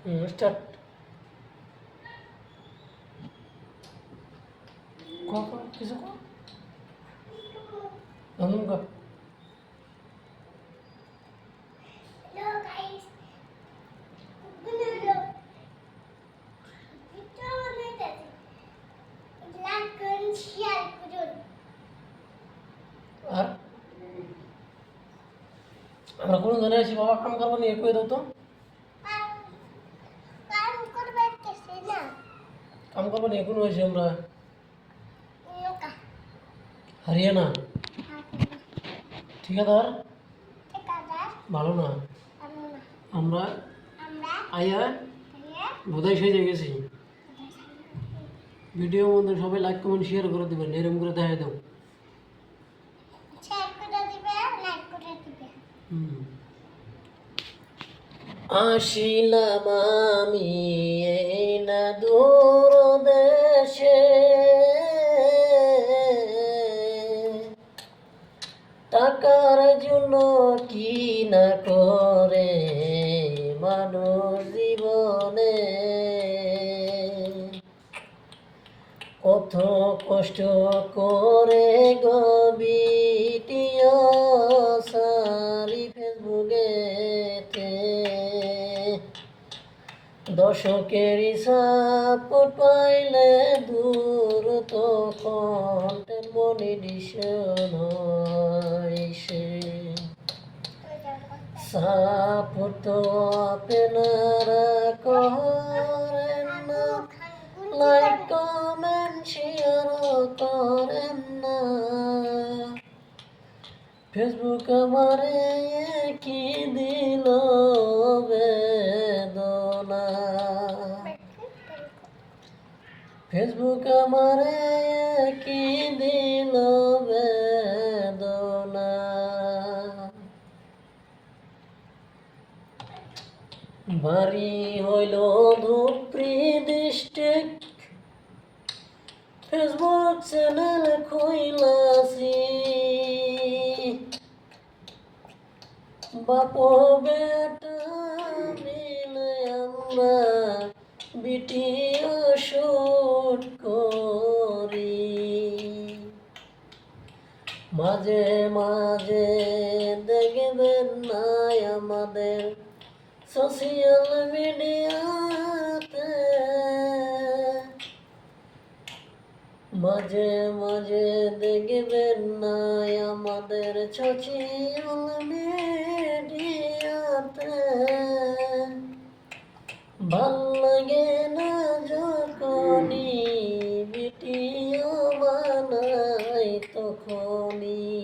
Start. কিছু কর। Hello guys. Hello. Video বানাইতেছি। লাইক করুন, শেয়ার করুন। আর আমরা কোন জায়গায় আছি বাবা, কাম করবো না কই দাও তো। কাম করবে কেসে না? কাম করবো না কোন হয়েছি আমরা? নৌকা। হরিয়ানা ঠিকাদার ঠিকাদার ভালো না। আমরা আমরা আমরা আইয়া আইয়া বোধাই সেজে গেছি। ভিডিও মধ্যে সবাই লাইক কমেন্ট শেয়ার করে দেবেন, এরকম করে দেখাই দাও। শেয়ার করে দিবে, লাইক করে দিবে। আসিলাম আমি এই না দূর দেশে, টাকার জন্য কি না করে মানুষ জীবনে, কত কষ্ট করে ভিডিও সারি ফেসবুকেতে, দর্শকেরই সাপোর্ট পাইলে দূর তো কন্টেন্ট মনিটেশন হইছে। সাপোর্ট তো আপনারা করেন না, লাইক কমেন্ট শেয়ার করেন না। ফেসবুক আমারে কি দিল বেদনা, ফেসবুক আমারে কি দিল বেদনা। বাড়ি হইল ধুপরি ডিস্ট্রিক্ট, ফেসবুক চ্যানেল খুইলাছি, বাপ বেটা মিলে আমরা ভিডিও শুট করি, মাঝে মাঝে দেখবেন না আমাদের সোশ্যাল মিডিয়াতে, মাঝে মাঝে দেখবেন না আমাদের সোশ্যাল মিডিয়াতে। ভাল লাগে না যখনই ভিডিও বানাই তখনই